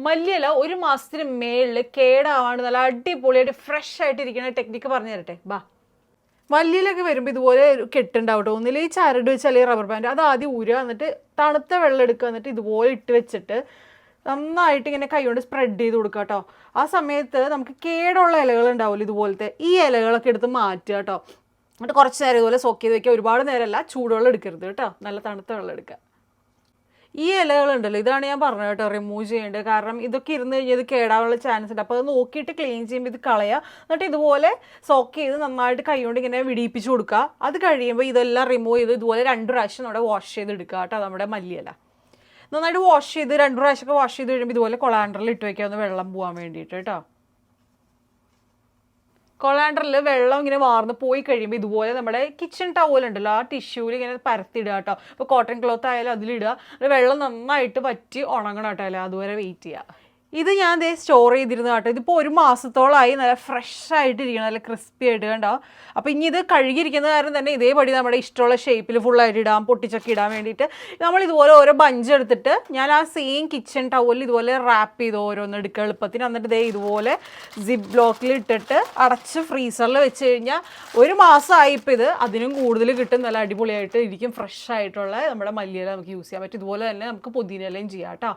മല്ലിയില ഒരു മാസത്തിന് മേളിൽ കേടാവാണ്ട് നല്ല അടിപൊളിയായിട്ട് ഫ്രഷ് ആയിട്ട് ഇരിക്കുന്ന ടെക്നിക്ക് പറഞ്ഞു തരട്ടെ. ബാ, മല്ലിയിലൊക്കെ വരുമ്പോൾ ഇതുപോലെ കെട്ടുണ്ടാവട്ടോ. ഒന്നിൽ ഈ ചരട് വെച്ച് അല്ലെങ്കിൽ റബ്ബർ ബാൻഡ് അത് ആദ്യം ഊരുക, എന്നിട്ട് തണുത്ത വെള്ളം എടുക്കുക, എന്നിട്ട് ഇതുപോലെ ഇട്ട് വെച്ചിട്ട് നന്നായിട്ട് ഇങ്ങനെ കൈകൊണ്ട് സ്പ്രെഡ് ചെയ്ത് കൊടുക്കുക കേട്ടോ. ആ സമയത്ത് നമുക്ക് കേടുള്ള ഇലകൾ ഉണ്ടാവില്ല ഇതുപോലത്തെ, ഈ ഇലകളൊക്കെ എടുത്ത് മാറ്റുക കേട്ടോ. എന്നിട്ട് കുറച്ച് നേരം ഇതുപോലെ സോക്ക് ചെയ്ത് വെക്കുക. ഒരുപാട് നേരമല്ല, ചൂടുവെള്ളം എടുക്കരുത് കേട്ടോ, നല്ല തണുത്ത വെള്ളം എടുക്കുക. ഈ ഇലകളുണ്ടല്ലോ, ഇതാണ് ഞാൻ പറഞ്ഞത് കേട്ടോ, റിമൂവ് ചെയ്യേണ്ടത്. കാരണം ഇതൊക്കെ ഇരുന്ന് കഴിഞ്ഞാൽ ഇത് കേടാവാനുള്ള ചാൻസ് ഉണ്ട്. അപ്പോൾ അത് നോക്കിയിട്ട് ക്ലീൻ ചെയ്യുമ്പോൾ ഇത് കളയുക. എന്നിട്ട് ഇതുപോലെ സോക്ക് ചെയ്ത് നന്നായിട്ട് കൈകൊണ്ട് ഇങ്ങനെ വിടിയിപ്പിച്ച് കൊടുക്കുക. അത് കഴിയുമ്പോൾ ഇതെല്ലാം റിമൂവ് ചെയ്ത് ഇതുപോലെ 2 പ്രാവശ്യം നമ്മുടെ വാഷ് ചെയ്തെടുക്കുക കേട്ടോ. നമ്മുടെ മല്ലിയില നന്നായിട്ട് വാഷ് ചെയ്ത് 2 പ്രാവശ്യമൊക്കെ വാഷ് ചെയ്ത് കഴിയുമ്പോൾ ഇതുപോലെ കൊളാൻഡറിൽ ഇട്ട് വയ്ക്കാവുന്ന വെള്ളം പോകാൻ വേണ്ടിയിട്ട് കേട്ടോ. കൊളാൻഡറിൽ വെള്ളം ഇങ്ങനെ വാർന്ന് പോയി കഴിയുമ്പോൾ ഇതുപോലെ നമ്മുടെ കിച്ചൺ ടവൽ ഉണ്ടല്ലോ, ആ ടിഷ്യൂവിൽ ഇങ്ങനെ പരത്തിടുക കേട്ടോ. ഇപ്പോൾ കോട്ടൺ ക്ലോത്ത് ആയാലും അതിലിടുക. വെള്ളം നന്നായിട്ട് വറ്റി ഉണങ്ങണം കേട്ടോ, അല്ല അതുവരെ വെയിറ്റ് ചെയ്യുക. ഇത് ഞാൻ ദേ സ്റ്റോർ ചെയ്തിരുന്ന കേട്ടോ. ഇതിപ്പോൾ 1 മാസത്തോളമായി നല്ല ഫ്രഷ് ആയിട്ടിരിക്കണം, നല്ല ക്രിസ്പി ആയിട്ട് കണ്ടോ. അപ്പോൾ ഇനി ഇത് കഴുകിയിരിക്കുന്ന കാരണം തന്നെ ഇതേപടി നമ്മുടെ ഇഷ്ടമുള്ള ഷേപ്പിൽ ഫുള്ളായിട്ട് ഇടാം, പൊട്ടിച്ചൊക്കെ ഇടാൻ വേണ്ടിയിട്ട് നമ്മൾ ഇതുപോലെ ഓരോ ബഞ്ച് എടുത്തിട്ട് ഞാൻ ആ സെയിം കിച്ചൺ ടവലിൽ ഇതുപോലെ റാപ്പ് ചെയ്ത് ഓരോന്ന് എടുക്കുക എളുപ്പത്തിന്. എന്നിട്ട് ഇതേ ഇതുപോലെ സിപ്പ് ബ്ലോക്കിൽ ഇട്ടിട്ട് അടച്ച് ഫ്രീസറിൽ വെച്ച് കഴിഞ്ഞാൽ 1 മാസമായി ഇപ്പോൾ ഇത്. അതിനും കൂടുതൽ കിട്ടും, നല്ല അടിപൊളിയായിട്ട് ഇരിക്കും. ഫ്രഷ് ആയിട്ടുള്ള നമ്മുടെ മല്ലിയില നമുക്ക് യൂസ് ചെയ്യാൻ പറ്റും. ഇതുപോലെ തന്നെ നമുക്ക് പുതിനയിലയും ചെയ്യാം കേട്ടോ.